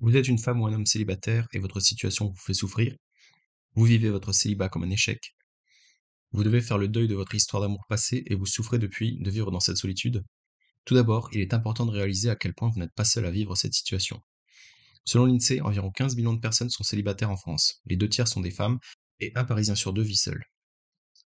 Vous êtes une femme ou un homme célibataire et votre situation vous fait souffrir. Vous vivez votre célibat comme un échec. Vous devez faire le deuil de votre histoire d'amour passée et vous souffrez depuis de vivre dans cette solitude. Tout d'abord, il est important de réaliser à quel point vous n'êtes pas seul à vivre cette situation. Selon l'INSEE, environ 15 millions de personnes sont célibataires en France. Les 2 tiers sont des femmes et un Parisien sur 2 vit seul.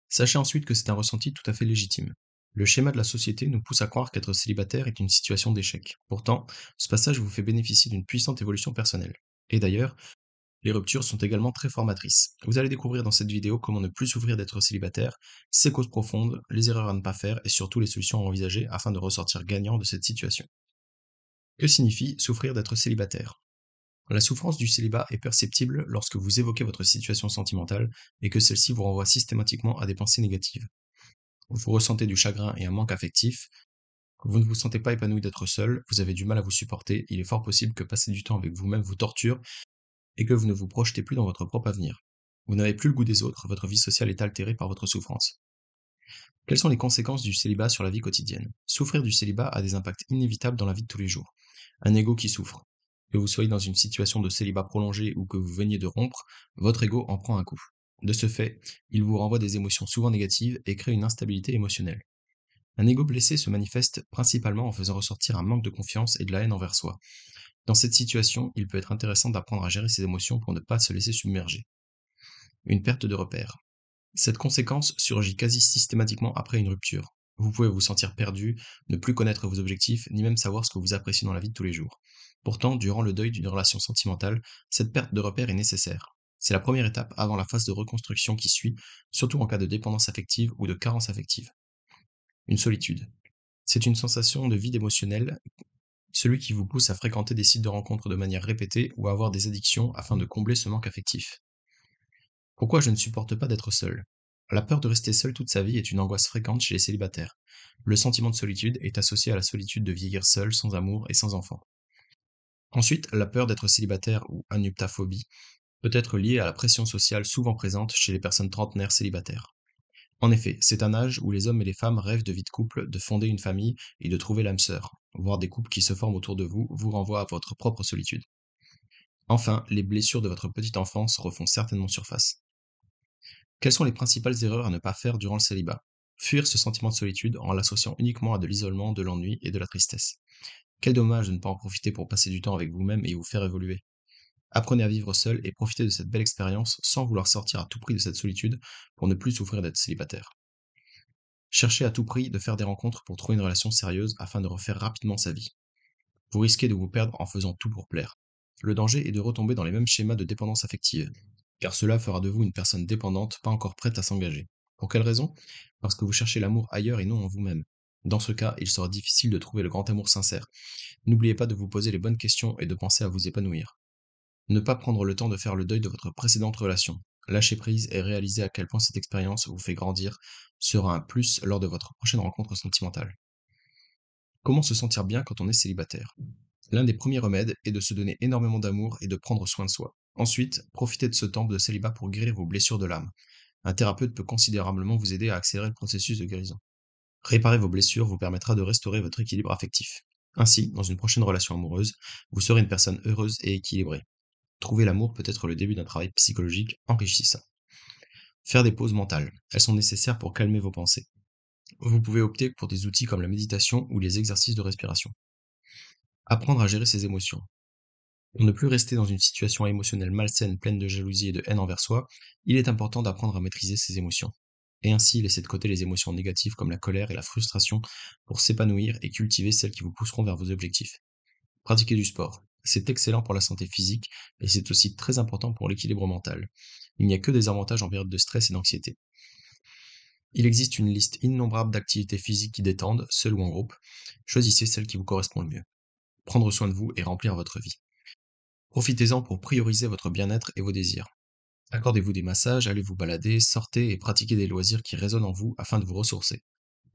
Sachez ensuite que c'est un ressenti tout à fait légitime. Le schéma de la société nous pousse à croire qu'être célibataire est une situation d'échec. Pourtant, ce passage vous fait bénéficier d'une puissante évolution personnelle. Et d'ailleurs, les ruptures sont également très formatrices. Vous allez découvrir dans cette vidéo comment ne plus souffrir d'être célibataire, ses causes profondes, les erreurs à ne pas faire et surtout les solutions à envisager afin de ressortir gagnant de cette situation. Que signifie souffrir d'être célibataire? La souffrance du célibat est perceptible lorsque vous évoquez votre situation sentimentale et que celle-ci vous renvoie systématiquement à des pensées négatives. Vous ressentez du chagrin et un manque affectif, vous ne vous sentez pas épanoui d'être seul, vous avez du mal à vous supporter, il est fort possible que passer du temps avec vous-même vous torture et que vous ne vous projetez plus dans votre propre avenir. Vous n'avez plus le goût des autres, votre vie sociale est altérée par votre souffrance. Quelles sont les conséquences du célibat sur la vie quotidienne? Souffrir du célibat a des impacts inévitables dans la vie de tous les jours. Un ego qui souffre. Que vous soyez dans une situation de célibat prolongé ou que vous veniez de rompre, votre ego en prend un coup. De ce fait, il vous renvoie des émotions souvent négatives et crée une instabilité émotionnelle. Un ego blessé se manifeste principalement en faisant ressortir un manque de confiance et de la haine envers soi. Dans cette situation, il peut être intéressant d'apprendre à gérer ses émotions pour ne pas se laisser submerger. Une perte de repère. Cette conséquence surgit quasi systématiquement après une rupture. Vous pouvez vous sentir perdu, ne plus connaître vos objectifs, ni même savoir ce que vous appréciez dans la vie de tous les jours. Pourtant, durant le deuil d'une relation sentimentale, cette perte de repère est nécessaire. C'est la première étape avant la phase de reconstruction qui suit, surtout en cas de dépendance affective ou de carence affective. Une solitude. C'est une sensation de vide émotionnel, celui qui vous pousse à fréquenter des sites de rencontres de manière répétée ou à avoir des addictions afin de combler ce manque affectif. Pourquoi je ne supporte pas d'être seul? La peur de rester seul toute sa vie est une angoisse fréquente chez les célibataires. Le sentiment de solitude est associé à la solitude de vieillir seul, sans amour et sans enfant. Ensuite, la peur d'être célibataire ou anuptaphobie peut être liée à la pression sociale souvent présente chez les personnes trentenaires célibataires. En effet, c'est un âge où les hommes et les femmes rêvent de vie de couple, de fonder une famille et de trouver l'âme sœur. Voir des couples qui se forment autour de vous vous renvoie à votre propre solitude. Enfin, les blessures de votre petite enfance refont certainement surface. Quelles sont les principales erreurs à ne pas faire durant le célibat? Fuir ce sentiment de solitude en l'associant uniquement à de l'isolement, de l'ennui et de la tristesse. Quel dommage de ne pas en profiter pour passer du temps avec vous-même et vous faire évoluer. Apprenez à vivre seul et profitez de cette belle expérience sans vouloir sortir à tout prix de cette solitude pour ne plus souffrir d'être célibataire. Cherchez à tout prix de faire des rencontres pour trouver une relation sérieuse afin de refaire rapidement sa vie. Vous risquez de vous perdre en faisant tout pour plaire. Le danger est de retomber dans les mêmes schémas de dépendance affective, car cela fera de vous une personne dépendante pas encore prête à s'engager. Pour quelle raison? Parce que vous cherchez l'amour ailleurs et non en vous-même. Dans ce cas, il sera difficile de trouver le grand amour sincère. N'oubliez pas de vous poser les bonnes questions et de penser à vous épanouir. Ne pas prendre le temps de faire le deuil de votre précédente relation. Lâcher prise et réaliser à quel point cette expérience vous fait grandir sera un plus lors de votre prochaine rencontre sentimentale. Comment se sentir bien quand on est célibataire? L'un des premiers remèdes est de se donner énormément d'amour et de prendre soin de soi. Ensuite, profitez de ce temps de célibat pour guérir vos blessures de l'âme. Un thérapeute peut considérablement vous aider à accélérer le processus de guérison. Réparer vos blessures vous permettra de restaurer votre équilibre affectif. Ainsi, dans une prochaine relation amoureuse, vous serez une personne heureuse et équilibrée. Trouver l'amour peut être le début d'un travail psychologique enrichissant. Faire des pauses mentales. Elles sont nécessaires pour calmer vos pensées. Vous pouvez opter pour des outils comme la méditation ou les exercices de respiration. Apprendre à gérer ses émotions. Pour ne plus rester dans une situation émotionnelle malsaine pleine de jalousie et de haine envers soi, il est important d'apprendre à maîtriser ses émotions. Et ainsi laisser de côté les émotions négatives comme la colère et la frustration pour s'épanouir et cultiver celles qui vous pousseront vers vos objectifs. Pratiquer du sport. C'est excellent pour la santé physique et c'est aussi très important pour l'équilibre mental. Il n'y a que des avantages en période de stress et d'anxiété. Il existe une liste innombrable d'activités physiques qui détendent, seules ou en groupe. Choisissez celle qui vous correspond le mieux. Prendre soin de vous et remplir votre vie. Profitez-en pour prioriser votre bien-être et vos désirs. Accordez-vous des massages, allez vous balader, sortez et pratiquez des loisirs qui résonnent en vous afin de vous ressourcer.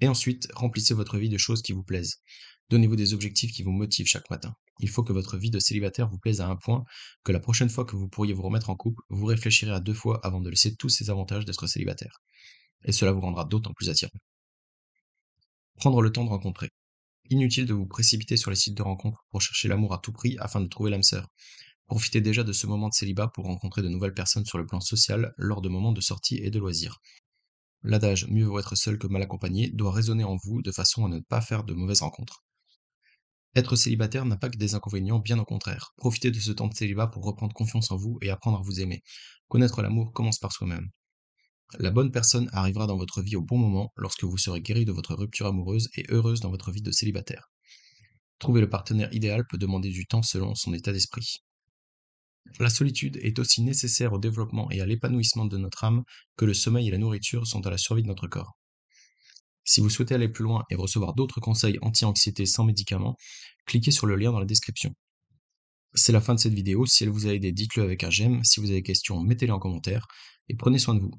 Et ensuite, remplissez votre vie de choses qui vous plaisent. Donnez-vous des objectifs qui vous motivent chaque matin. Il faut que votre vie de célibataire vous plaise à un point que la prochaine fois que vous pourriez vous remettre en couple, vous réfléchirez à 2 fois avant de laisser tous ces avantages d'être célibataire. Et cela vous rendra d'autant plus attirant. Prendre le temps de rencontrer. Inutile de vous précipiter sur les sites de rencontres pour chercher l'amour à tout prix afin de trouver l'âme sœur. Profitez déjà de ce moment de célibat pour rencontrer de nouvelles personnes sur le plan social lors de moments de sortie et de loisirs. L'adage «mieux vaut être seul que mal accompagné» doit résonner en vous de façon à ne pas faire de mauvaises rencontres. Être célibataire n'a pas que des inconvénients, bien au contraire. Profitez de ce temps de célibat pour reprendre confiance en vous et apprendre à vous aimer. Connaître l'amour commence par soi-même. La bonne personne arrivera dans votre vie au bon moment lorsque vous serez guéri de votre rupture amoureuse et heureuse dans votre vie de célibataire. Trouver le partenaire idéal peut demander du temps selon son état d'esprit. La solitude est aussi nécessaire au développement et à l'épanouissement de notre âme que le sommeil et la nourriture sont à la survie de notre corps. Si vous souhaitez aller plus loin et recevoir d'autres conseils anti-anxiété sans médicaments, cliquez sur le lien dans la description. C'est la fin de cette vidéo. Si elle vous a aidé, dites-le avec un j'aime. Si vous avez des questions, mettez-les en commentaire et prenez soin de vous.